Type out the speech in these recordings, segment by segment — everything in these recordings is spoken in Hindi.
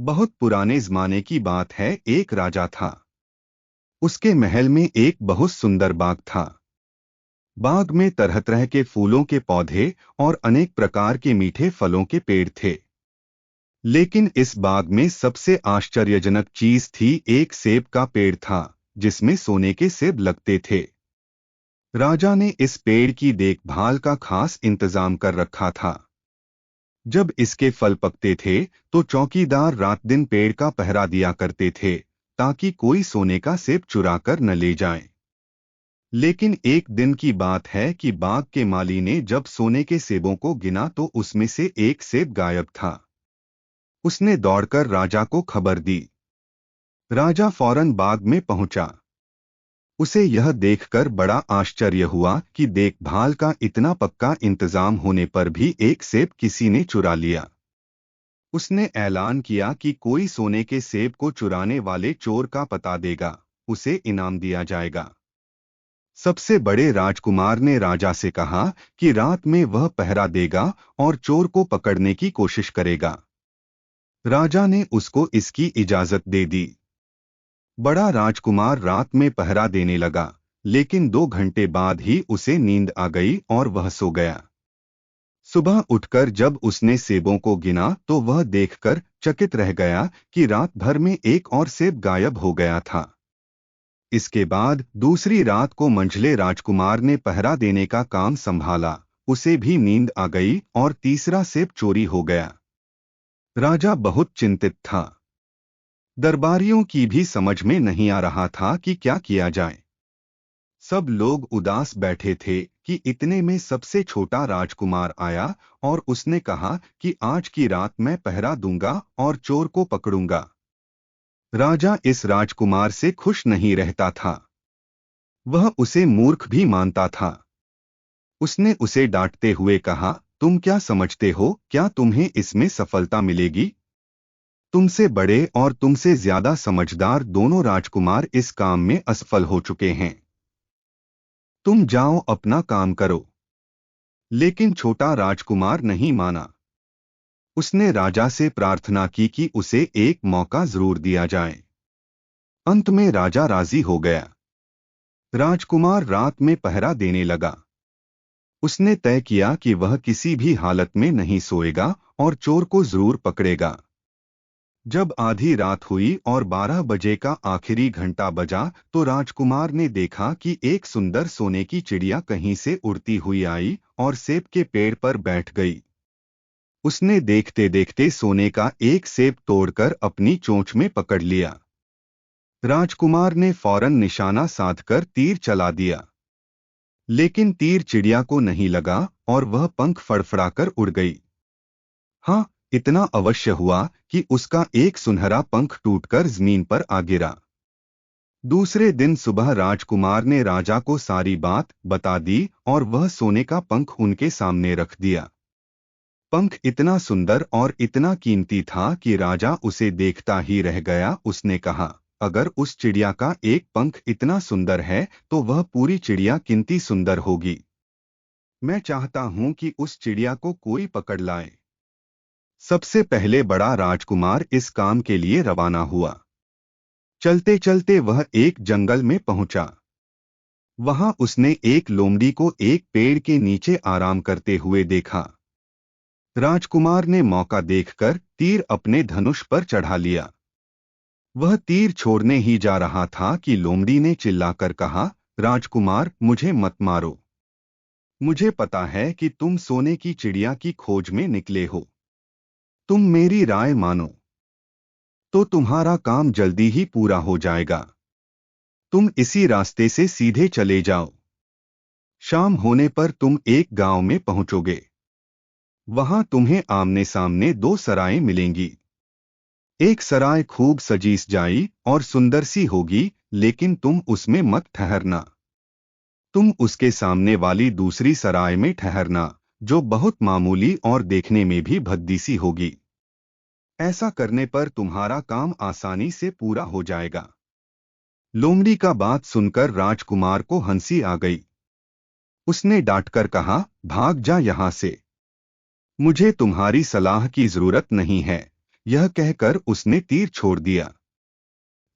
बहुत पुराने जमाने की बात है। एक राजा था। उसके महल में एक बहुत सुंदर बाग था। बाग में तरह तरह के फूलों के पौधे और अनेक प्रकार के मीठे फलों के पेड़ थे। लेकिन इस बाग में सबसे आश्चर्यजनक चीज थी। एक सेब का पेड़ था जिसमें सोने के सेब लगते थे। राजा ने इस पेड़ की देखभाल का खास इंतजाम कर रखा था। जब इसके फल पकते थे तो चौकीदार रात दिन पेड़ का पहरा दिया करते थे ताकि कोई सोने का सेब चुरा कर न ले जाए। लेकिन एक दिन की बात है कि बाग के माली ने जब सोने के सेबों को गिना तो उसमें से एक सेब गायब था। उसने दौड़कर राजा को खबर दी। राजा फौरन बाग में पहुंचा। उसे यह देखकर बड़ा आश्चर्य हुआ कि देखभाल का इतना पक्का इंतजाम होने पर भी एक सेब किसी ने चुरा लिया। उसने ऐलान किया कि कोई सोने के सेब को चुराने वाले चोर का पता देगा, उसे इनाम दिया जाएगा। सबसे बड़े राजकुमार ने राजा से कहा कि रात में वह पहरा देगा और चोर को पकड़ने की कोशिश करेगा। राजा ने उसको इसकी इजाजत दे दी। बड़ा राजकुमार रात में पहरा देने लगा, लेकिन 2 घंटे बाद ही उसे नींद आ गई और वह सो गया। सुबह उठकर जब उसने सेबों को गिना तो वह देखकर चकित रह गया कि रात भर में एक और सेब गायब हो गया था। इसके बाद दूसरी रात को मंझले राजकुमार ने पहरा देने का काम संभाला। उसे भी नींद आ गई और तीसरा सेब चोरी हो गया। राजा बहुत चिंतित था। दरबारियों की भी समझ में नहीं आ रहा था कि क्या किया जाए। सब लोग उदास बैठे थे कि इतने में सबसे छोटा राजकुमार आया और उसने कहा कि आज की रात मैं पहरा दूंगा और चोर को पकड़ूंगा। राजा इस राजकुमार से खुश नहीं रहता था। वह उसे मूर्ख भी मानता था। उसने उसे डांटते हुए कहा, तुम क्या समझते हो, क्या तुम्हें इसमें सफलता मिलेगी? तुमसे बड़े और तुमसे ज्यादा समझदार दोनों राजकुमार इस काम में असफल हो चुके हैं। तुम जाओ अपना काम करो। लेकिन छोटा राजकुमार नहीं माना। उसने राजा से प्रार्थना की कि उसे एक मौका जरूर दिया जाए। अंत में राजा राजी हो गया। राजकुमार रात में पहरा देने लगा। उसने तय किया कि वह किसी भी हालत में नहीं सोएगा और चोर को जरूर पकड़ेगा। जब आधी रात हुई और 12 बजे का आखिरी घंटा बजा तो राजकुमार ने देखा कि एक सुंदर सोने की चिड़िया कहीं से उड़ती हुई आई और सेब के पेड़ पर बैठ गई। उसने देखते देखते सोने का एक सेब तोड़कर अपनी चोंच में पकड़ लिया। राजकुमार ने फौरन निशाना साधकर तीर चला दिया। लेकिन तीर चिड़िया को नहीं लगा और वह पंख फड़फड़ाकर उड़ गई। हाँ, इतना अवश्य हुआ कि उसका एक सुनहरा पंख टूटकर जमीन पर आ गिरा। दूसरे दिन सुबह राजकुमार ने राजा को सारी बात बता दी और वह सोने का पंख उनके सामने रख दिया। पंख इतना सुंदर और इतना कीमती था कि राजा उसे देखता ही रह गया। उसने कहा, अगर उस चिड़िया का एक पंख इतना सुंदर है तो वह पूरी चिड़िया कितनी सुंदर होगी। मैं चाहता हूं कि उस चिड़िया को कोई पकड़ लाए। सबसे पहले बड़ा राजकुमार इस काम के लिए रवाना हुआ। चलते चलते वह एक जंगल में पहुंचा। वहां उसने एक लोमड़ी को एक पेड़ के नीचे आराम करते हुए देखा। राजकुमार ने मौका देखकर तीर अपने धनुष पर चढ़ा लिया। वह तीर छोड़ने ही जा रहा था कि लोमड़ी ने चिल्लाकर कहा, राजकुमार, मुझे मत मारो। मुझे पता है कि तुम सोने की चिड़िया की खोज में निकले हो। तुम मेरी राय मानो तो तुम्हारा काम जल्दी ही पूरा हो जाएगा। तुम इसी रास्ते से सीधे चले जाओ। शाम होने पर तुम एक गांव में पहुंचोगे। वहां तुम्हें आमने सामने 2 सरायें मिलेंगी। एक सराय खूब सजी सजाई और सुंदर सी होगी, लेकिन तुम उसमें मत ठहरना। तुम उसके सामने वाली दूसरी सराय में ठहरना, जो बहुत मामूली और देखने में भी भद्दी सी होगी। ऐसा करने पर तुम्हारा काम आसानी से पूरा हो जाएगा। लोमड़ी का बात सुनकर राजकुमार को हंसी आ गई। उसने डांटकर कहा, भाग जा यहां से। मुझे तुम्हारी सलाह की जरूरत नहीं है, यह कहकर उसने तीर छोड़ दिया।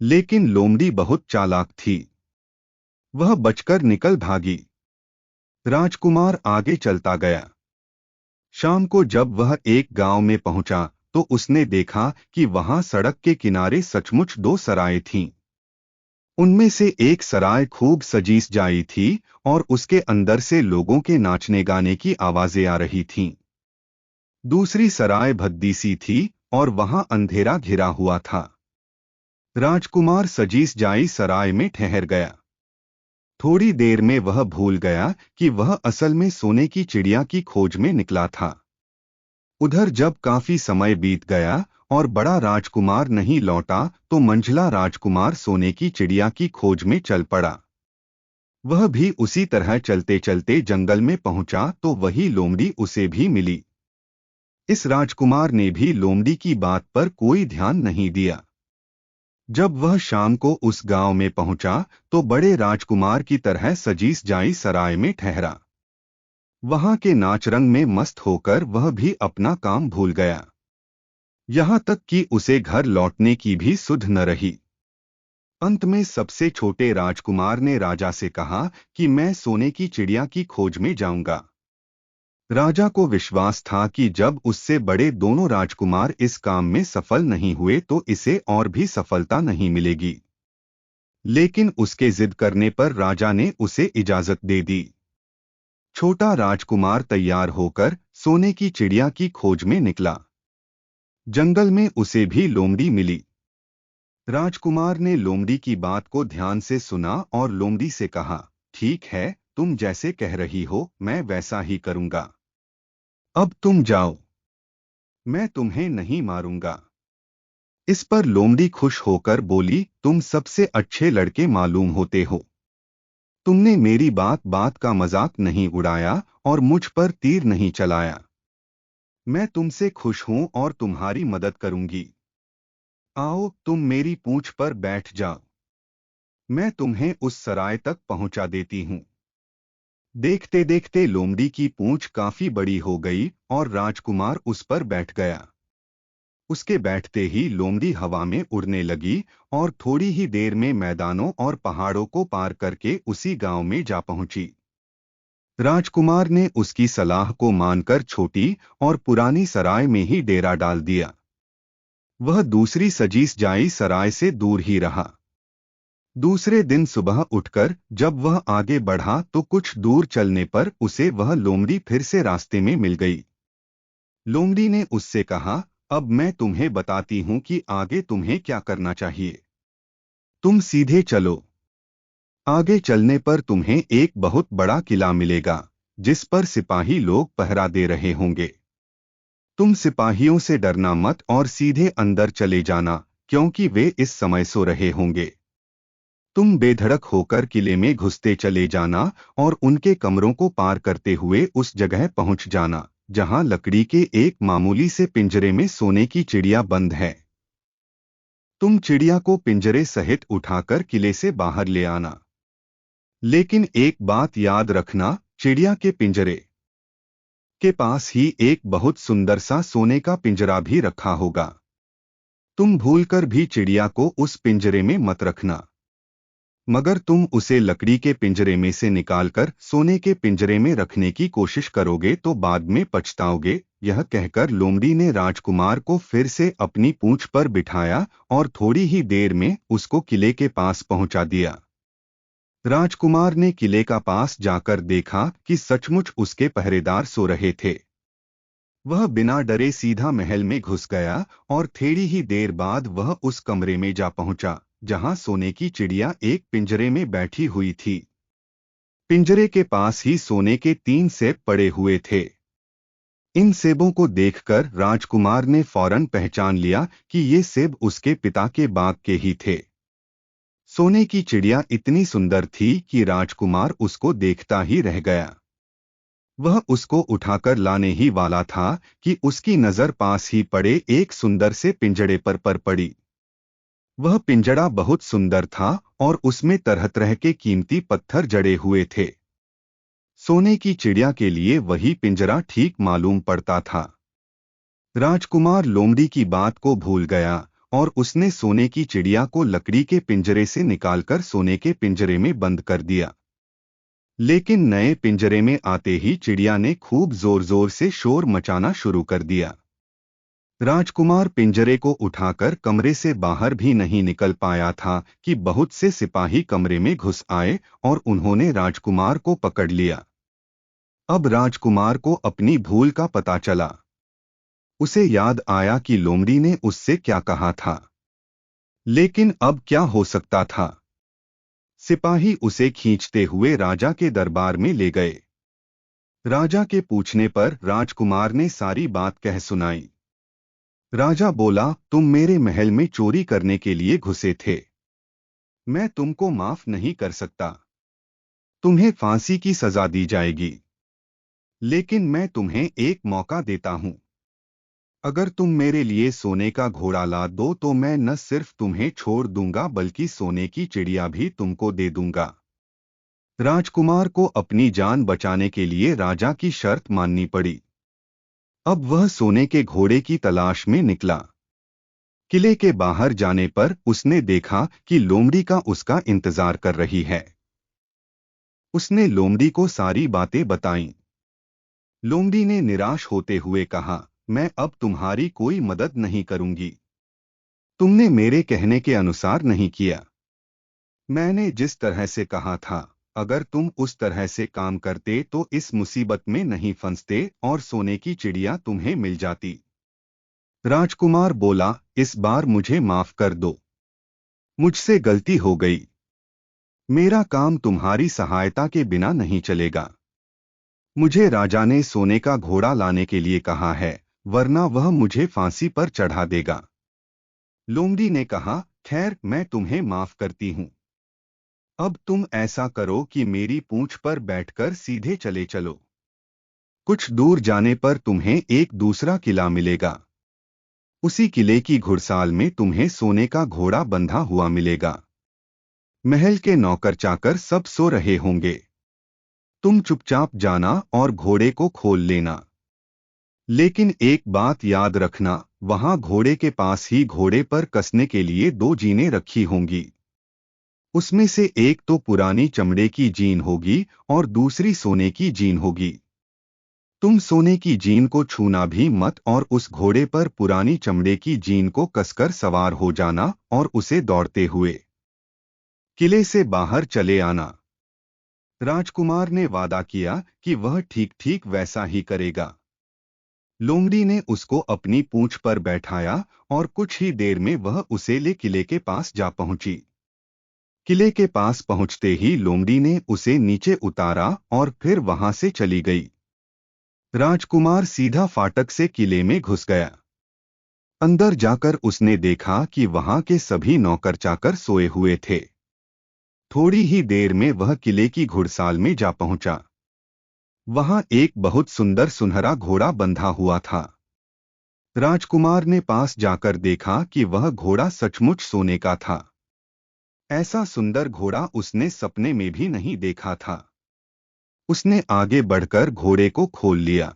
लेकिन लोमड़ी बहुत चालाक थी। वह बचकर निकल भागी। राजकुमार आगे चलता गया। शाम को जब वह एक गांव में पहुंचा तो उसने देखा कि वहां सड़क के किनारे सचमुच दो सराय थीं। उनमें से एक सराय खूब सजी सजाई थी और उसके अंदर से लोगों के नाचने गाने की आवाजें आ रही थीं। दूसरी सराय भद्दी सी थी और वहां अंधेरा घिरा हुआ था। राजकुमार सजी सजाई सराय में ठहर गया। थोड़ी देर में वह भूल गया कि वह असल में सोने की चिड़िया की खोज में निकला था। उधर जब काफी समय बीत गया और बड़ा राजकुमार नहीं लौटा तो मंझला राजकुमार सोने की चिड़िया की खोज में चल पड़ा। वह भी उसी तरह चलते चलते जंगल में पहुंचा तो वही लोमड़ी उसे भी मिली। इस राजकुमार ने भी लोमड़ी की बात पर कोई ध्यान नहीं दिया। जब वह शाम को उस गांव में पहुंचा तो बड़े राजकुमार की तरह सजी सजाई सराय में ठहरा। वहां के नाच रंग में मस्त होकर वह भी अपना काम भूल गया। यहां तक कि उसे घर लौटने की भी सुध न रही। अंत में सबसे छोटे राजकुमार ने राजा से कहा कि मैं सोने की चिड़िया की खोज में जाऊंगा। राजा को विश्वास था कि जब उससे बड़े दोनों राजकुमार इस काम में सफल नहीं हुए तो इसे और भी सफलता नहीं मिलेगी। लेकिन उसके जिद करने पर राजा ने उसे इजाजत दे दी। छोटा राजकुमार तैयार होकर सोने की चिड़िया की खोज में निकला। जंगल में उसे भी लोमड़ी मिली। राजकुमार ने लोमड़ी की बात को ध्यान से सुना और लोमड़ी से कहा, ठीक है, तुम जैसे कह रही हो मैं वैसा ही करूंगा। अब तुम जाओ, मैं तुम्हें नहीं मारूंगा। इस पर लोमड़ी खुश होकर बोली, तुम सबसे अच्छे लड़के मालूम होते हो। तुमने मेरी बात बात का मजाक नहीं उड़ाया और मुझ पर तीर नहीं चलाया। मैं तुमसे खुश हूं और तुम्हारी मदद करूंगी। आओ तुम मेरी पूंछ पर बैठ जाओ। मैं तुम्हें उस सराय तक पहुंचा देती हूं। देखते देखते लोमड़ी की पूंछ काफी बड़ी हो गई और राजकुमार उस पर बैठ गया। उसके बैठते ही लोमड़ी हवा में उड़ने लगी और थोड़ी ही देर में मैदानों और पहाड़ों को पार करके उसी गांव में जा पहुंची। राजकुमार ने उसकी सलाह को मानकर छोटी और पुरानी सराय में ही डेरा डाल दिया। वह दूसरी सजी सजाई सराय से दूर ही रहा। दूसरे दिन सुबह उठकर जब वह आगे बढ़ा तो कुछ दूर चलने पर उसे वह लोमड़ी फिर से रास्ते में मिल गई। लोमड़ी ने उससे कहा, अब मैं तुम्हें बताती हूं कि आगे तुम्हें क्या करना चाहिए। तुम सीधे चलो। आगे चलने पर तुम्हें एक बहुत बड़ा किला मिलेगा जिस पर सिपाही लोग पहरा दे रहे होंगे। तुम सिपाहियों से डरना मत और सीधे अंदर चले जाना क्योंकि वे इस समय सो रहे होंगे। तुम बेधड़क होकर किले में घुसते चले जाना और उनके कमरों को पार करते हुए उस जगह पहुंच जाना जहां लकड़ी के एक मामूली से पिंजरे में सोने की चिड़िया बंद है। तुम चिड़िया को पिंजरे सहित उठाकर किले से बाहर ले आना। लेकिन एक बात याद रखना, चिड़िया के पिंजरे के पास ही एक बहुत सुंदर सा सोने का पिंजरा भी रखा होगा। तुम भूलकर भी चिड़िया को उस पिंजरे में मत रखना। मगर तुम उसे लकड़ी के पिंजरे में से निकालकर सोने के पिंजरे में रखने की कोशिश करोगे तो बाद में पछताओगे। यह कहकर लोमड़ी ने राजकुमार को फिर से अपनी पूंछ पर बिठाया और थोड़ी ही देर में उसको किले के पास पहुंचा दिया। राजकुमार ने किले का पास जाकर देखा कि सचमुच उसके पहरेदार सो रहे थे। वह बिना डरे सीधा महल में घुस गया और थोड़ी ही देर बाद वह उस कमरे में जा पहुंचा जहां सोने की चिड़िया एक पिंजरे में बैठी हुई थी। पिंजरे के पास ही सोने के 3 सेब पड़े हुए थे। इन सेबों को देखकर राजकुमार ने फौरन पहचान लिया कि ये सेब उसके पिता के बाग के ही थे। सोने की चिड़िया इतनी सुंदर थी कि राजकुमार उसको देखता ही रह गया। वह उसको उठाकर लाने ही वाला था कि उसकी नजर पास ही पड़े एक सुंदर से पिंजड़े पर पड़ी। वह पिंजड़ा बहुत सुंदर था और उसमें तरह तरह के कीमती पत्थर जड़े हुए थे। सोने की चिड़िया के लिए वही पिंजरा ठीक मालूम पड़ता था। राजकुमार लोमड़ी की बात को भूल गया और उसने सोने की चिड़िया को लकड़ी के पिंजरे से निकालकर सोने के पिंजरे में बंद कर दिया। लेकिन नए पिंजरे में आते ही चिड़िया ने खूब जोर जोर से शोर मचाना शुरू कर दिया। राजकुमार पिंजरे को उठाकर कमरे से बाहर भी नहीं निकल पाया था कि बहुत से सिपाही कमरे में घुस आए और उन्होंने राजकुमार को पकड़ लिया। अब राजकुमार को अपनी भूल का पता चला। उसे याद आया कि लोमड़ी ने उससे क्या कहा था। लेकिन अब क्या हो सकता था? सिपाही उसे खींचते हुए राजा के दरबार में ले गए। राजा के पूछने पर राजकुमार ने सारी बात कह सुनाई। राजा बोला, तुम मेरे महल में चोरी करने के लिए घुसे थे। मैं तुमको माफ नहीं कर सकता। तुम्हें फांसी की सजा दी जाएगी। लेकिन मैं तुम्हें एक मौका देता हूं। अगर तुम मेरे लिए सोने का घोड़ा ला दो तो मैं न सिर्फ तुम्हें छोड़ दूंगा बल्कि सोने की चिड़िया भी तुमको दे दूंगा। राजकुमार को अपनी जान बचाने के लिए राजा की शर्त माननी पड़ी। अब वह सोने के घोड़े की तलाश में निकला। किले के बाहर जाने पर उसने देखा कि लोमड़ी का उसका इंतजार कर रही है। उसने लोमड़ी को सारी बातें बताईं। लोमड़ी ने निराश होते हुए कहा, मैं अब तुम्हारी कोई मदद नहीं करूंगी। तुमने मेरे कहने के अनुसार नहीं किया। मैंने जिस तरह से कहा था, अगर तुम उस तरह से काम करते तो इस मुसीबत में नहीं फंसते और सोने की चिड़िया तुम्हें मिल जाती। राजकुमार बोला, इस बार मुझे माफ कर दो। मुझसे गलती हो गई। मेरा काम तुम्हारी सहायता के बिना नहीं चलेगा। मुझे राजा ने सोने का घोड़ा लाने के लिए कहा है, वरना वह मुझे फांसी पर चढ़ा देगा। लोमड़ी ने कहा, खैर मैं तुम्हें माफ करती हूं। अब तुम ऐसा करो कि मेरी पूंछ पर बैठकर सीधे चले चलो। कुछ दूर जाने पर तुम्हें एक दूसरा किला मिलेगा। उसी किले की घुड़साल में तुम्हें सोने का घोड़ा बंधा हुआ मिलेगा। महल के नौकर चाकर सब सो रहे होंगे। तुम चुपचाप जाना और घोड़े को खोल लेना। लेकिन एक बात याद रखना, वहां घोड़े के पास ही घोड़े पर कसने के लिए दो जीनें रखी होंगी। उसमें से एक तो पुरानी चमड़े की जीन होगी और दूसरी सोने की जीन होगी। तुम सोने की जीन को छूना भी मत और उस घोड़े पर पुरानी चमड़े की जीन को कसकर सवार हो जाना और उसे दौड़ते हुए किले से बाहर चले आना। राजकुमार ने वादा किया कि वह ठीक ठीक वैसा ही करेगा। लोमड़ी ने उसको अपनी पूंछ पर बैठाया और कुछ ही देर में वह उसे ले किले के पास जा पहुंची। किले के पास पहुंचते ही लोमड़ी ने उसे नीचे उतारा और फिर वहां से चली गई। राजकुमार सीधा फाटक से किले में घुस गया। अंदर जाकर उसने देखा कि वहां के सभी नौकर चाकर सोए हुए थे। थोड़ी ही देर में वह किले की घुड़साल में जा पहुंचा। वहां एक बहुत सुंदर सुनहरा घोड़ा बंधा हुआ था। राजकुमार ने पास जाकर देखा कि वह घोड़ा सचमुच सोने का था। ऐसा सुंदर घोड़ा उसने सपने में भी नहीं देखा था। उसने आगे बढ़कर घोड़े को खोल लिया।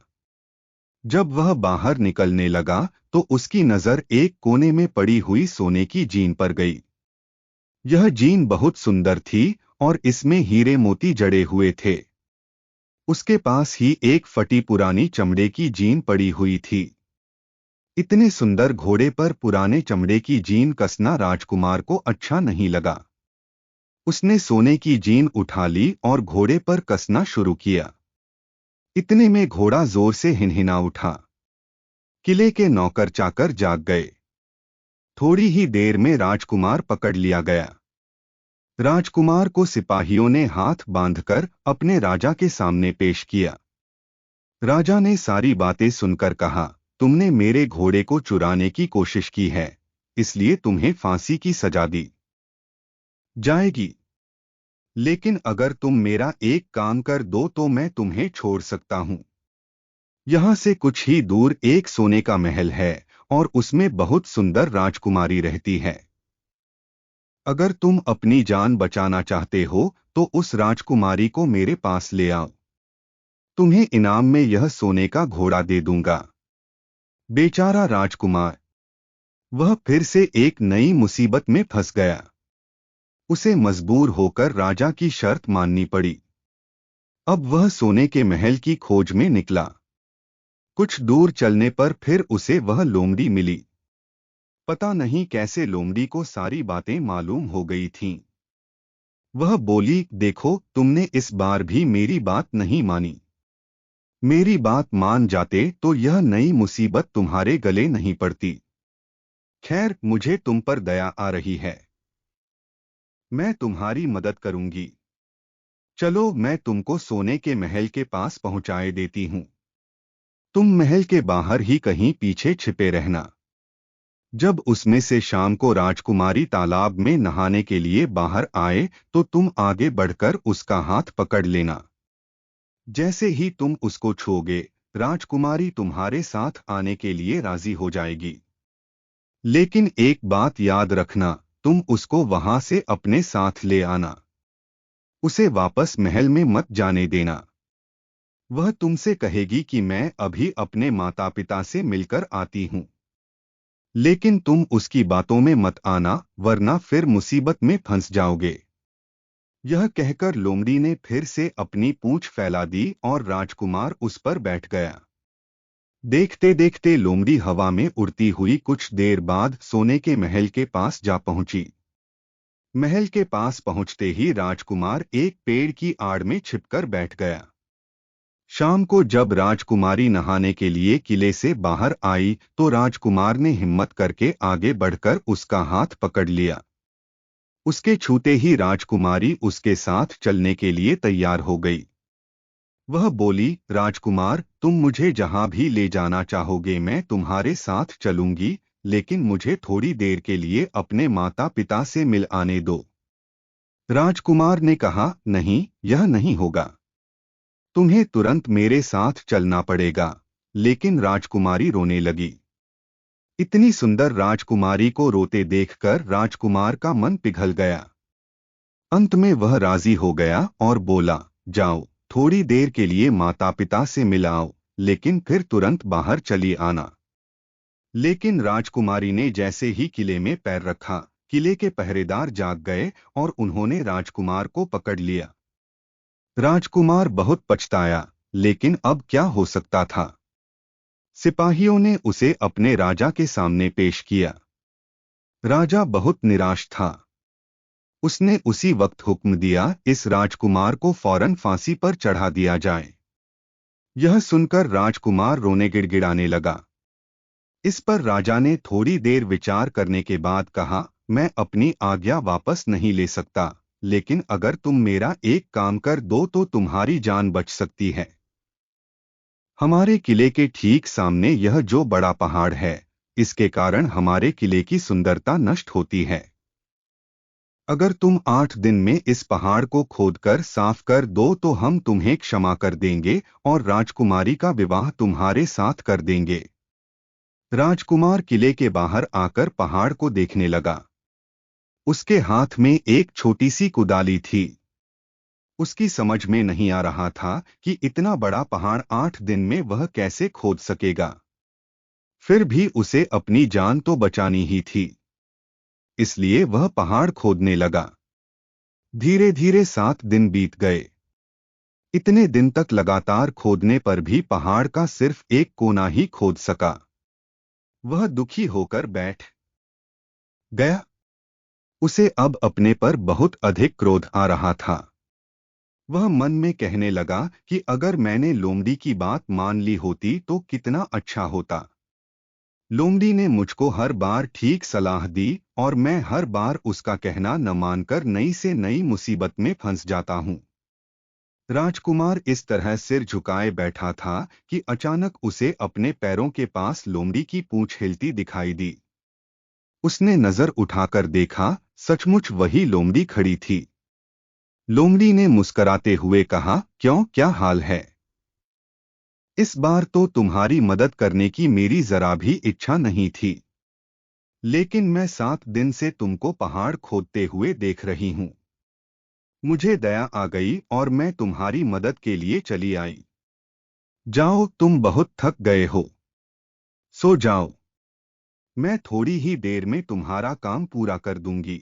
जब वह बाहर निकलने लगा तो उसकी नजर एक कोने में पड़ी हुई सोने की जीन पर गई। यह जीन बहुत सुंदर थी और इसमें हीरे मोती जड़े हुए थे। उसके पास ही एक फटी पुरानी चमड़े की जीन पड़ी हुई थी। इतने सुंदर घोड़े पर पुराने चमड़े की जीन कसना राजकुमार को अच्छा नहीं लगा। उसने सोने की जीन उठा ली और घोड़े पर कसना शुरू किया। इतने में घोड़ा जोर से हिनहिना उठा। किले के नौकर चाकर जाग गए। थोड़ी ही देर में राजकुमार पकड़ लिया गया। राजकुमार को सिपाहियों ने हाथ बांधकर अपने राजा के सामने पेश किया। राजा ने सारी बातें सुनकर कहा, तुमने मेरे घोड़े को चुराने की कोशिश की है, इसलिए तुम्हें फांसी की सजा दी जाएगी। लेकिन अगर तुम मेरा एक काम कर दो तो मैं तुम्हें छोड़ सकता हूं। यहां से कुछ ही दूर एक सोने का महल है और उसमें बहुत सुंदर राजकुमारी रहती है। अगर तुम अपनी जान बचाना चाहते हो तो उस राजकुमारी को मेरे पास ले आओ। तुम्हें इनाम में यह सोने का घोड़ा दे दूंगा। बेचारा राजकुमार, वह फिर से एक नई मुसीबत में फंस गया। उसे मजबूर होकर राजा की शर्त माननी पड़ी। अब वह सोने के महल की खोज में निकला। कुछ दूर चलने पर फिर उसे वह लोमड़ी मिली। पता नहीं कैसे लोमड़ी को सारी बातें मालूम हो गई थीं। वह बोली, देखो, तुमने इस बार भी मेरी बात नहीं मानी। मेरी बात मान जाते तो यह नई मुसीबत तुम्हारे गले नहीं पड़ती। खैर, मुझे तुम पर दया आ रही है। मैं तुम्हारी मदद करूंगी। चलो, मैं तुमको सोने के महल के पास पहुंचाए देती हूं। तुम महल के बाहर ही कहीं पीछे छिपे रहना। जब उसमें से शाम को राजकुमारी तालाब में नहाने के लिए बाहर आए तो तुम आगे बढ़कर उसका हाथ पकड़ लेना। जैसे ही तुम उसको छूओगे, राजकुमारी तुम्हारे साथ आने के लिए राजी हो जाएगी। लेकिन एक बात याद रखना, तुम उसको वहां से अपने साथ ले आना। उसे वापस महल में मत जाने देना। वह तुमसे कहेगी कि मैं अभी अपने माता पिता से मिलकर आती हूं। लेकिन तुम उसकी बातों में मत आना, वरना फिर मुसीबत में फंस जाओगे। यह कहकर लोमड़ी ने फिर से अपनी पूंछ फैला दी और राजकुमार उस पर बैठ गया। देखते देखते लोमड़ी हवा में उड़ती हुई कुछ देर बाद सोने के महल के पास जा पहुंची। महल के पास पहुंचते ही राजकुमार एक पेड़ की आड़ में छिपकर बैठ गया। शाम को जब राजकुमारी नहाने के लिए किले से बाहर आई तो राजकुमार ने हिम्मत करके आगे बढ़कर उसका हाथ पकड़ लिया। उसके छूते ही राजकुमारी उसके साथ चलने के लिए तैयार हो गई। वह बोली, राजकुमार, तुम मुझे जहां भी ले जाना चाहोगे मैं तुम्हारे साथ चलूंगी, लेकिन मुझे थोड़ी देर के लिए अपने माता पिता से मिल आने दो। राजकुमार ने कहा, नहीं, यह नहीं होगा। तुम्हें तुरंत मेरे साथ चलना पड़ेगा। लेकिन राजकुमारी रोने लगी। इतनी सुंदर राजकुमारी को रोते देखकर राजकुमार का मन पिघल गया। अंत में वह राजी हो गया और बोला, जाओ, थोड़ी देर के लिए माता पिता से मिल आओ, लेकिन फिर तुरंत बाहर चली आना। लेकिन राजकुमारी ने जैसे ही किले में पैर रखा, किले के पहरेदार जाग गए और उन्होंने राजकुमार को पकड़ लिया। राजकुमार बहुत पछताया, लेकिन अब क्या हो सकता था। सिपाहियों ने उसे अपने राजा के सामने पेश किया। राजा बहुत निराश था। उसने उसी वक्त हुक्म दिया, इस राजकुमार को फौरन फांसी पर चढ़ा दिया जाए। यह सुनकर राजकुमार रोने गिड़गिड़ाने लगा। इस पर राजा ने थोड़ी देर विचार करने के बाद कहा, मैं अपनी आज्ञा वापस नहीं ले सकता, लेकिन अगर तुम मेरा एक काम कर दो तो तुम्हारी जान बच सकती है। हमारे किले के ठीक सामने यह जो बड़ा पहाड़ है, इसके कारण हमारे किले की सुंदरता नष्ट होती है। अगर तुम 8 दिन में इस पहाड़ को खोदकर साफ कर दो तो हम तुम्हें क्षमा कर देंगे और राजकुमारी का विवाह तुम्हारे साथ कर देंगे। राजकुमार किले के बाहर आकर पहाड़ को देखने लगा। उसके हाथ में एक छोटी सी कुदाली थी। उसकी समझ में नहीं आ रहा था कि इतना बड़ा पहाड़ 8 दिन में वह कैसे खोद सकेगा। फिर भी उसे अपनी जान तो बचानी ही थी, इसलिए वह पहाड़ खोदने लगा। धीरे धीरे 7 दिन बीत गए। इतने दिन तक लगातार खोदने पर भी पहाड़ का सिर्फ एक कोना ही खोद सका। वह दुखी होकर बैठ गया। उसे अब अपने पर बहुत अधिक क्रोध आ रहा था। वह मन में कहने लगा कि अगर मैंने लोमड़ी की बात मान ली होती तो कितना अच्छा होता। लोमड़ी ने मुझको हर बार ठीक सलाह दी और मैं हर बार उसका कहना न मानकर नई से नई मुसीबत में फंस जाता हूं। राजकुमार इस तरह सिर झुकाए बैठा था कि अचानक उसे अपने पैरों के पास लोमड़ी की पूंछ हिलती दिखाई दी। उसने नजर उठाकर देखा, सचमुच वही लोमड़ी खड़ी थी। लोमड़ी ने मुस्कराते हुए कहा, क्यों, क्या हाल है? इस बार तो तुम्हारी मदद करने की मेरी जरा भी इच्छा नहीं थी, लेकिन मैं 7 दिन से तुमको पहाड़ खोदते हुए देख रही हूं। मुझे दया आ गई और मैं तुम्हारी मदद के लिए चली आई। जाओ, तुम बहुत थक गए हो। सो जाओ, मैं थोड़ी ही देर में तुम्हारा काम पूरा कर दूंगी।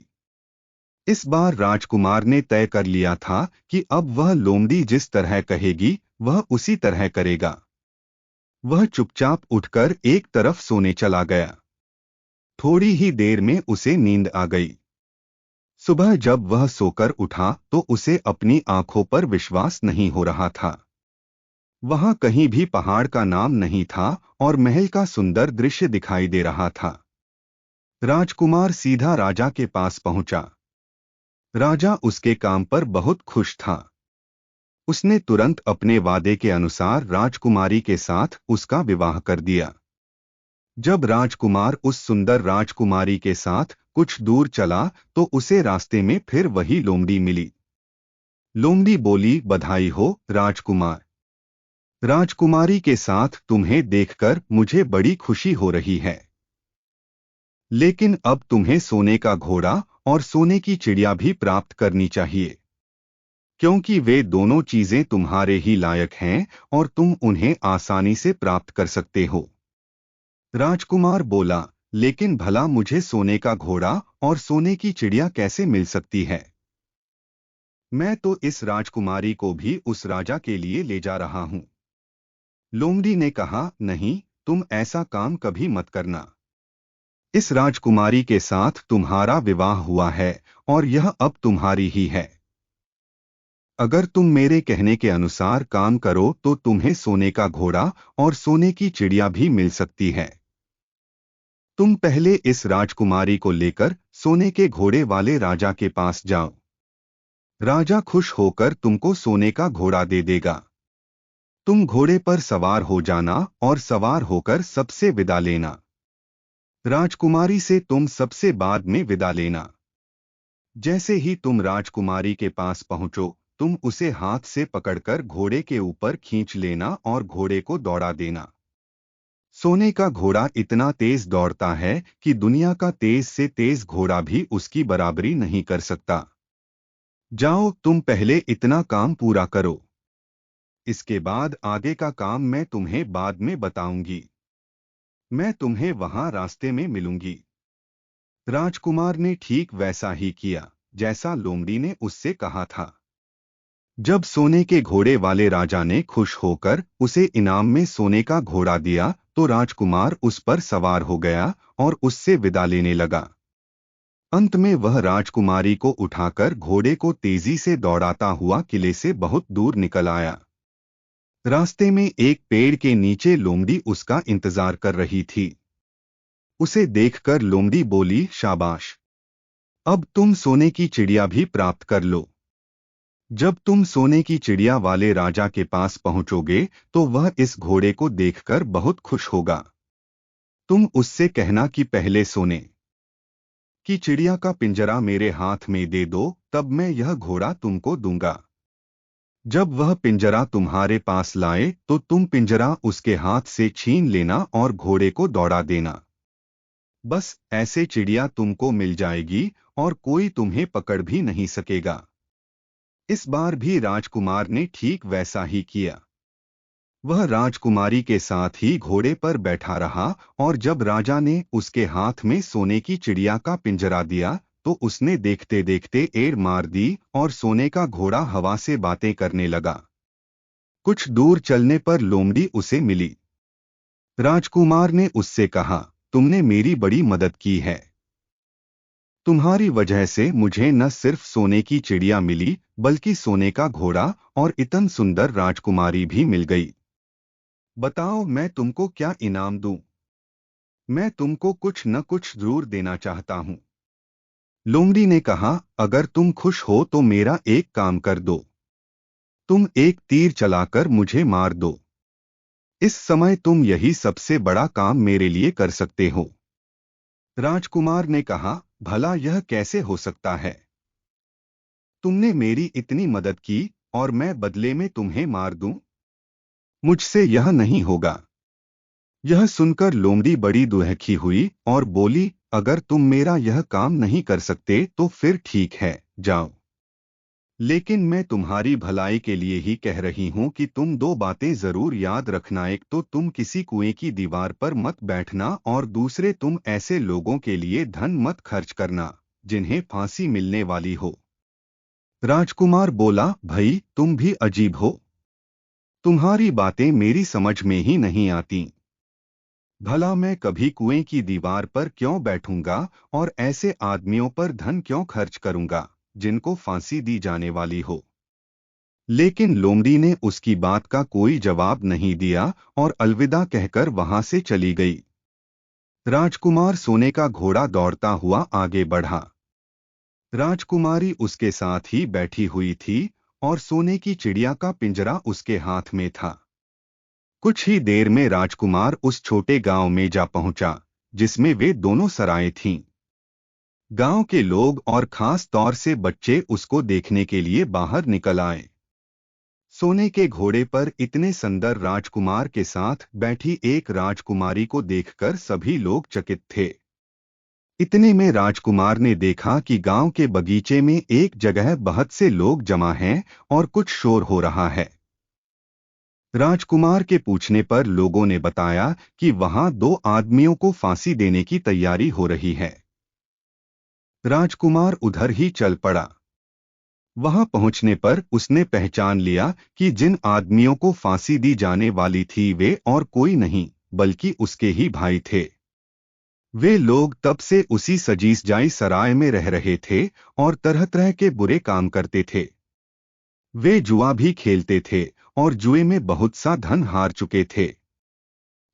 इस बार राजकुमार ने तय कर लिया था कि अब वह लोमड़ी जिस तरह कहेगी वह उसी तरह करेगा। वह चुपचाप उठकर एक तरफ सोने चला गया। थोड़ी ही देर में उसे नींद आ गई। सुबह जब वह सोकर उठा तो उसे अपनी आंखों पर विश्वास नहीं हो रहा था। वहां कहीं भी पहाड़ का नाम नहीं था और महल का सुंदर दृश्य दिखाई दे रहा था। राजकुमार सीधा राजा के पास पहुंचा। राजा उसके काम पर बहुत खुश था। उसने तुरंत अपने वादे के अनुसार राजकुमारी के साथ उसका विवाह कर दिया। जब राजकुमार उस सुंदर राजकुमारी के साथ कुछ दूर चला तो उसे रास्ते में फिर वही लोमड़ी मिली। लोमड़ी बोली, बधाई हो राजकुमार। राजकुमारी के साथ तुम्हें देखकर मुझे बड़ी खुशी हो रही है। लेकिन अब तुम्हें सोने का घोड़ा और सोने की चिड़िया भी प्राप्त करनी चाहिए, क्योंकि वे दोनों चीजें तुम्हारे ही लायक हैं और तुम उन्हें आसानी से प्राप्त कर सकते हो। राजकुमार बोला, लेकिन भला मुझे सोने का घोड़ा और सोने की चिड़िया कैसे मिल सकती है? मैं तो इस राजकुमारी को भी उस राजा के लिए ले जा रहा हूं। लोमड़ी ने कहा, नहीं, तुम ऐसा काम कभी मत करना। इस राजकुमारी के साथ तुम्हारा विवाह हुआ है और यह अब तुम्हारी ही है। अगर तुम मेरे कहने के अनुसार काम करो तो तुम्हें सोने का घोड़ा और सोने की चिड़िया भी मिल सकती है। तुम पहले इस राजकुमारी को लेकर सोने के घोड़े वाले राजा के पास जाओ। राजा खुश होकर तुमको सोने का घोड़ा दे देगा। तुम घोड़े पर सवार हो जाना और सवार होकर सबसे विदा लेना। राजकुमारी से तुम सबसे बाद में विदा लेना। जैसे ही तुम राजकुमारी के पास पहुंचो, तुम उसे हाथ से पकड़कर घोड़े के ऊपर खींच लेना और घोड़े को दौड़ा देना। सोने का घोड़ा इतना तेज दौड़ता है कि दुनिया का तेज से तेज घोड़ा भी उसकी बराबरी नहीं कर सकता। जाओ, तुम पहले इतना काम पूरा करो। इसके बाद आगे का काम मैं तुम्हें बाद में बताऊंगी। मैं तुम्हें वहां रास्ते में मिलूंगी। राजकुमार ने ठीक वैसा ही किया जैसा लोमड़ी ने उससे कहा था। जब सोने के घोड़े वाले राजा ने खुश होकर उसे इनाम में सोने का घोड़ा दिया तो राजकुमार उस पर सवार हो गया और उससे विदा लेने लगा। अंत में वह राजकुमारी को उठाकर घोड़े को तेजी से दौड़ाता हुआ किले से बहुत दूर निकल आया। रास्ते में एक पेड़ के नीचे लोमड़ी उसका इंतजार कर रही थी। उसे देखकर लोमड़ी बोली, शाबाश, अब तुम सोने की चिड़िया भी प्राप्त कर लो। जब तुम सोने की चिड़िया वाले राजा के पास पहुंचोगे तो वह इस घोड़े को देखकर बहुत खुश होगा। तुम उससे कहना कि पहले सोने की चिड़िया का पिंजरा मेरे हाथ में दे दो, तब मैं यह घोड़ा तुमको दूंगा। जब वह पिंजरा तुम्हारे पास लाए तो तुम पिंजरा उसके हाथ से छीन लेना और घोड़े को दौड़ा देना। बस ऐसे चिड़िया तुमको मिल जाएगी और कोई तुम्हें पकड़ भी नहीं सकेगा। इस बार भी राजकुमार ने ठीक वैसा ही किया। वह राजकुमारी के साथ ही घोड़े पर बैठा रहा और जब राजा ने उसके हाथ में सोने की चिड़िया का पिंजरा दिया तो उसने देखते देखते एड़ मार दी और सोने का घोड़ा हवा से बातें करने लगा। कुछ दूर चलने पर लोमड़ी उसे मिली। राजकुमार ने उससे कहा, तुमने मेरी बड़ी मदद की है। तुम्हारी वजह से मुझे न सिर्फ सोने की चिड़िया मिली बल्कि सोने का घोड़ा और इतनी सुंदर राजकुमारी भी मिल गई। बताओ, मैं तुमको क्या इनाम दूं? मैं तुमको कुछ न कुछ जरूर देना चाहता हूं। लोमड़ी ने कहा, अगर तुम खुश हो तो मेरा एक काम कर दो। तुम एक तीर चलाकर मुझे मार दो। इस समय तुम यही सबसे बड़ा काम मेरे लिए कर सकते हो। राजकुमार ने कहा, भला यह कैसे हो सकता है? तुमने मेरी इतनी मदद की और मैं बदले में तुम्हें मार दूं? मुझसे यह नहीं होगा। यह सुनकर लोमड़ी बड़ी दुखी हुई और बोली, अगर तुम मेरा यह काम नहीं कर सकते तो फिर ठीक है, जाओ। लेकिन मैं तुम्हारी भलाई के लिए ही कह रही हूं कि तुम दो बातें जरूर याद रखना। एक तो तुम किसी कुएं की दीवार पर मत बैठना, और दूसरे तुम ऐसे लोगों के लिए धन मत खर्च करना जिन्हें फांसी मिलने वाली हो। राजकुमार बोला, भाई तुम भी अजीब हो। तुम्हारी बातें मेरी समझ में ही नहीं आती। भला मैं कभी कुएं की दीवार पर क्यों बैठूंगा और ऐसे आदमियों पर धन क्यों खर्च करूंगा जिनको फांसी दी जाने वाली हो। लेकिन लोमड़ी ने उसकी बात का कोई जवाब नहीं दिया और अलविदा कहकर वहां से चली गई। राजकुमार सोने का घोड़ा दौड़ता हुआ आगे बढ़ा। राजकुमारी उसके साथ ही बैठी हुई थी और सोने की चिड़िया का पिंजरा उसके हाथ में था। कुछ ही देर में राजकुमार उस छोटे गांव में जा पहुंचा जिसमें वे दोनों सराएं थीं। गांव के लोग और खास तौर से बच्चे उसको देखने के लिए बाहर निकल आए। सोने के घोड़े पर इतने सुंदर राजकुमार के साथ बैठी एक राजकुमारी को देखकर सभी लोग चकित थे। इतने में राजकुमार ने देखा कि गांव के बगीचे में एक जगह बहुत से लोग जमा हैं और कुछ शोर हो रहा है। राजकुमार के पूछने पर लोगों ने बताया कि वहां दो आदमियों को फांसी देने की तैयारी हो रही है। राजकुमार उधर ही चल पड़ा। वहां पहुंचने पर उसने पहचान लिया कि जिन आदमियों को फांसी दी जाने वाली थी वे और कोई नहीं बल्कि उसके ही भाई थे। वे लोग तब से उसी सजीस जाई सराय में रह रहे थे और तरह तरह के बुरे काम करते थे। वे जुआ भी खेलते थे और जुए में बहुत सा धन हार चुके थे।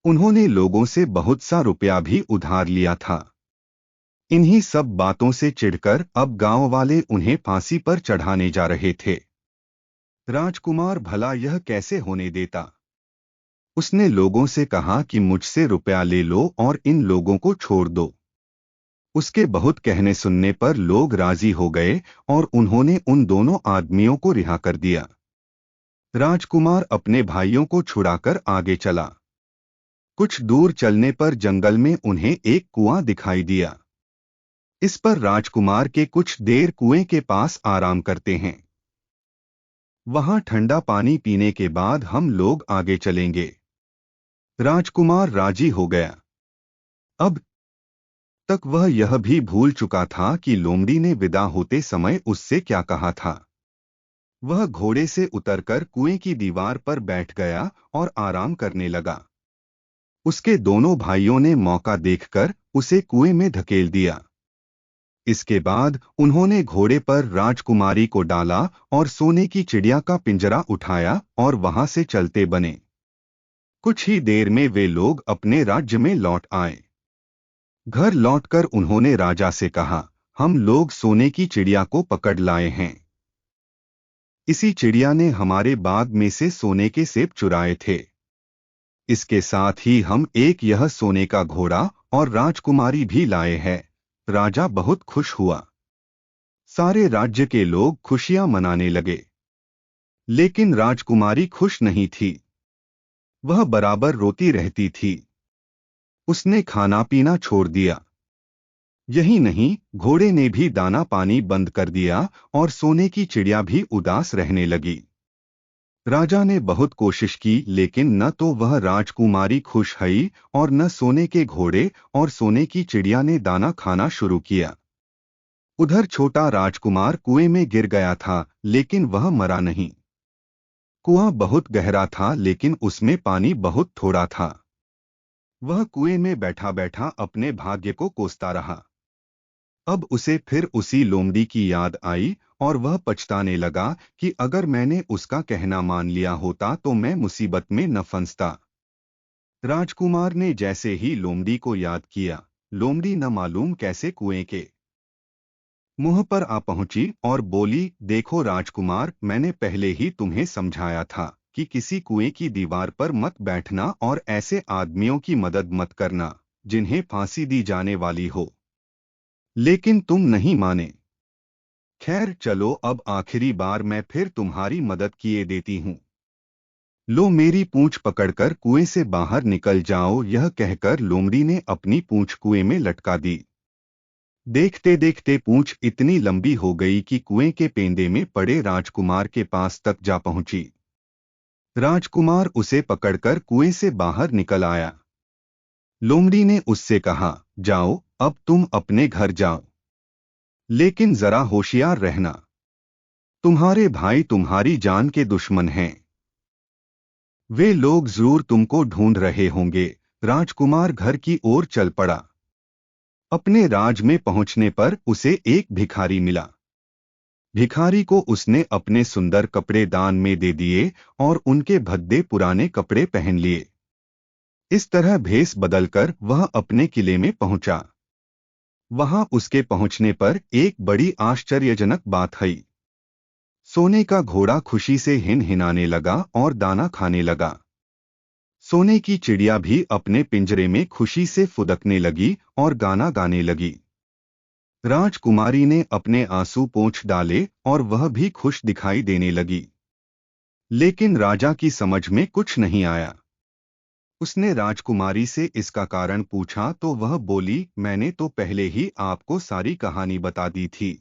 उन्होंने लोगों से बहुत सा रुपया भी उधार लिया था। इन्हीं सब बातों से चिढ़कर अब गांव वाले उन्हें फांसी पर चढ़ाने जा रहे थे। राजकुमार भला यह कैसे होने देता। उसने लोगों से कहा कि मुझसे रुपया ले लो और इन लोगों को छोड़ दो। उसके बहुत कहने सुनने पर लोग राजी हो गए और उन्होंने उन दोनों आदमियों को रिहा कर दिया। राजकुमार अपने भाइयों को छुड़ाकर आगे चला। कुछ दूर चलने पर जंगल में उन्हें एक कुआं दिखाई दिया। इस पर राजकुमार के कुछ देर कुएं के पास आराम करते हैं। वहां ठंडा पानी पीने के बाद हम लोग आगे चलेंगे। राजकुमार राजी हो गया। अब तक वह यह भी भूल चुका था कि लोमड़ी ने विदा होते समय उससे क्या कहा था। वह घोड़े से उतरकर कुएं की दीवार पर बैठ गया और आराम करने लगा। उसके दोनों भाइयों ने मौका देखकर उसे कुएं में धकेल दिया। इसके बाद उन्होंने घोड़े पर राजकुमारी को डाला और सोने की चिड़िया का पिंजरा उठाया और वहां से चलते बने। कुछ ही देर में वे लोग अपने राज्य में लौट आए। घर लौटकर उन्होंने राजा से कहा, हम लोग सोने की चिड़िया को पकड़ लाए हैं। इसी चिड़िया ने हमारे बाग में से सोने के सेब चुराए थे। इसके साथ ही हम एक यह सोने का घोड़ा और राजकुमारी भी लाए हैं। राजा बहुत खुश हुआ। सारे राज्य के लोग खुशियां मनाने लगे। लेकिन राजकुमारी खुश नहीं थी। वह बराबर रोती रहती थी। उसने खाना पीना छोड़ दिया। यही नहीं, घोड़े ने भी दाना पानी बंद कर दिया और सोने की चिड़िया भी उदास रहने लगी। राजा ने बहुत कोशिश की लेकिन न तो वह राजकुमारी खुश हुई और न सोने के घोड़े और सोने की चिड़िया ने दाना खाना शुरू किया। उधर छोटा राजकुमार कुएं में गिर गया था लेकिन वह मरा नहीं। कुआं बहुत गहरा था लेकिन उसमें पानी बहुत थोड़ा था। वह कुएं में बैठा बैठा अपने भाग्य को कोसता रहा। अब उसे फिर उसी लोमड़ी की याद आई और वह पछताने लगा कि अगर मैंने उसका कहना मान लिया होता तो मैं मुसीबत में न फंसता। राजकुमार ने जैसे ही लोमड़ी को याद किया, लोमड़ी न मालूम कैसे कुएं के मुंह पर आ पहुंची और बोली, देखो राजकुमार, मैंने पहले ही तुम्हें समझाया था कि किसी कुएं की दीवार पर मत बैठना और ऐसे आदमियों की मदद मत करना जिन्हें फांसी दी जाने वाली हो। लेकिन तुम नहीं माने। खैर चलो, अब आखिरी बार मैं फिर तुम्हारी मदद किए देती हूँ। लो मेरी पूंछ पकड़कर कुएं से बाहर निकल जाओ। यह कहकर लोमड़ी ने अपनी पूंछ कुएं में लटका दी। देखते देखते पूंछ इतनी लंबी हो गई कि कुएं के पेंदे में पड़े राजकुमार के पास तक जा पहुंची। राजकुमार उसे पकड़कर कुएं से बाहर निकल आया। लोमड़ी ने उससे कहा, जाओ, अब तुम अपने घर जाओ, लेकिन जरा होशियार रहना, तुम्हारे भाई तुम्हारी जान के दुश्मन हैं। वे लोग जरूर तुमको ढूंढ रहे होंगे। राजकुमार घर की ओर चल पड़ा। अपने राज में पहुंचने पर उसे एक भिखारी मिला। भिखारी को उसने अपने सुंदर कपड़े दान में दे दिए और उनके भद्दे पुराने कपड़े पहन लिए। इस तरह भेष बदलकर वह अपने किले में पहुंचा। वहां उसके पहुंचने पर एक बड़ी आश्चर्यजनक बात हुई। सोने का घोड़ा खुशी से हिनहिनाने लगा और दाना खाने लगा। सोने की चिड़िया भी अपने पिंजरे में खुशी से फुदकने लगी और गाना गाने लगी। राजकुमारी ने अपने आंसू पोंछ डाले और वह भी खुश दिखाई देने लगी। लेकिन राजा की समझ में कुछ नहीं आया। उसने राजकुमारी से इसका कारण पूछा तो वह बोली, मैंने तो पहले ही आपको सारी कहानी बता दी थी।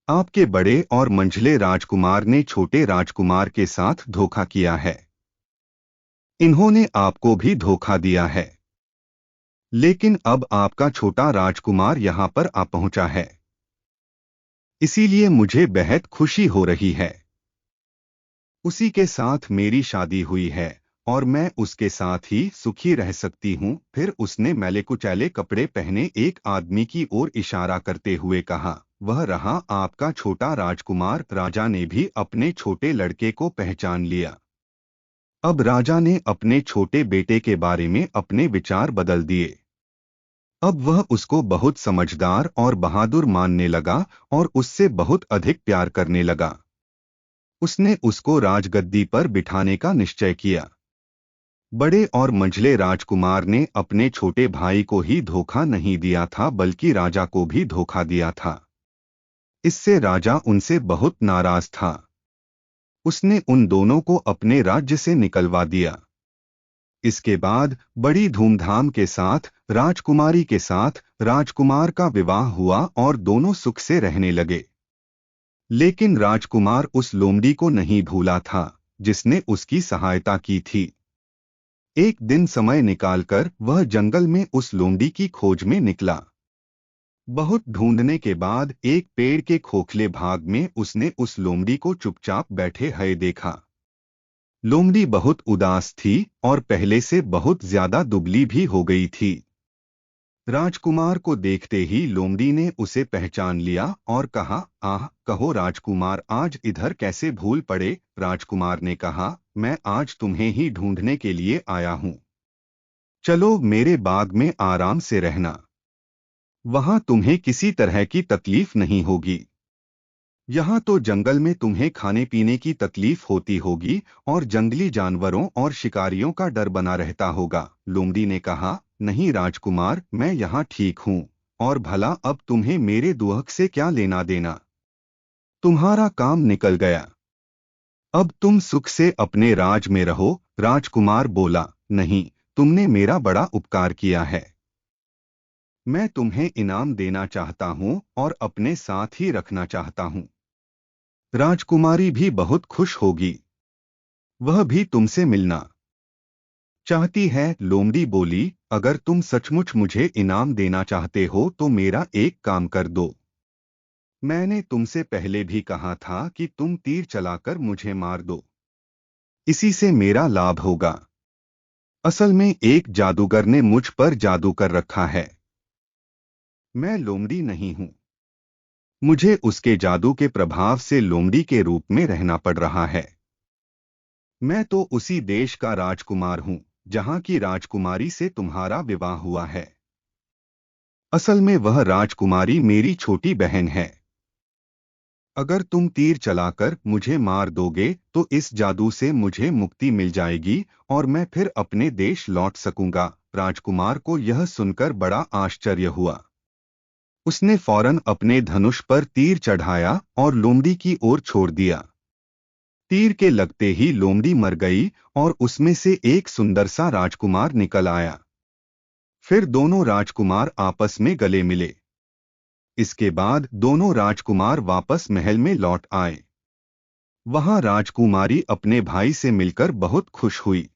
आपके बड़े और मंझले राजकुमार ने छोटे राजकुमार के साथ धोखा किया है। इन्होंने आपको भी धोखा दिया है। लेकिन अब आपका छोटा राजकुमार यहां पर आ पहुंचा है, इसीलिए मुझे बेहद खुशी हो रही है। उसी के साथ मेरी शादी हुई है और मैं उसके साथ ही सुखी रह सकती हूं। फिर उसने मैले कुचैले कपड़े पहने एक आदमी की ओर इशारा करते हुए कहा, वह रहा आपका छोटा राजकुमार। राजा ने भी अपने छोटे लड़के को पहचान लिया। अब राजा ने अपने छोटे बेटे के बारे में अपने विचार बदल दिए। अब वह उसको बहुत समझदार और बहादुर मानने लगा और उससे बहुत अधिक प्यार करने लगा। उसने उसको राजगद्दी पर बिठाने का निश्चय किया। बड़े और मंझले राजकुमार ने अपने छोटे भाई को ही धोखा नहीं दिया था, बल्कि राजा को भी धोखा दिया था। इससे राजा उनसे बहुत नाराज था। उसने उन दोनों को अपने राज्य से निकलवा दिया। इसके बाद बड़ी धूमधाम के साथ राजकुमारी के साथ राजकुमार का विवाह हुआ और दोनों सुख से रहने लगे। लेकिन राजकुमार उस लोमड़ी को नहीं भूला था जिसने उसकी सहायता की थी। एक दिन समय निकालकर वह जंगल में उस लोमड़ी की खोज में निकला। बहुत ढूंढने के बाद एक पेड़ के खोखले भाग में उसने उस लोमड़ी को चुपचाप बैठे हुए देखा। लोमड़ी बहुत उदास थी और पहले से बहुत ज्यादा दुबली भी हो गई थी। राजकुमार को देखते ही लोमड़ी ने उसे पहचान लिया और कहा, आह, कहो राजकुमार, आज इधर कैसे भूल पड़े। राजकुमार ने कहा, मैं आज तुम्हें ही ढूंढने के लिए आया हूं। चलो मेरे बाग में आराम से रहना। वहां तुम्हें किसी तरह की तकलीफ नहीं होगी। यहाँ तो जंगल में तुम्हें खाने पीने की तकलीफ होती होगी और जंगली जानवरों और शिकारियों का डर बना रहता होगा। लोमड़ी ने कहा, नहीं राजकुमार, मैं यहाँ ठीक हूँ। और भला अब तुम्हें मेरे दुहक से क्या लेना देना। तुम्हारा काम निकल गया। अब तुम सुख से अपने राज में रहो। राजकुमार बोला, नहीं, तुमने मेरा बड़ा उपकार किया है। मैं तुम्हें इनाम देना चाहता हूँ और अपने साथ ही रखना चाहता हूँ। राजकुमारी भी बहुत खुश होगी। वह भी तुमसे मिलना चाहती है। लोमड़ी बोली, अगर तुम सचमुच मुझे इनाम देना चाहते हो तो मेरा एक काम कर दो। मैंने तुमसे पहले भी कहा था कि तुम तीर चलाकर मुझे मार दो, इसी से मेरा लाभ होगा। असल में एक जादूगर ने मुझ पर जादू कर रखा है। मैं लोमड़ी नहीं हूं। मुझे उसके जादू के प्रभाव से लोमड़ी के रूप में रहना पड़ रहा है। मैं तो उसी देश का राजकुमार हूं जहां की राजकुमारी से तुम्हारा विवाह हुआ है। असल में वह राजकुमारी मेरी छोटी बहन है। अगर तुम तीर चलाकर मुझे मार दोगे तो इस जादू से मुझे मुक्ति मिल जाएगी और मैं फिर अपने देश लौट सकूंगा। राजकुमार को यह सुनकर बड़ा आश्चर्य हुआ। उसने फौरन अपने धनुष पर तीर चढ़ाया और लोमड़ी की ओर छोड़ दिया। तीर के लगते ही लोमड़ी मर गई और उसमें से एक सुंदर सा राजकुमार निकल आया। फिर दोनों राजकुमार आपस में गले मिले। इसके बाद दोनों राजकुमार वापस महल में लौट आए। वहां राजकुमारी अपने भाई से मिलकर बहुत खुश हुई।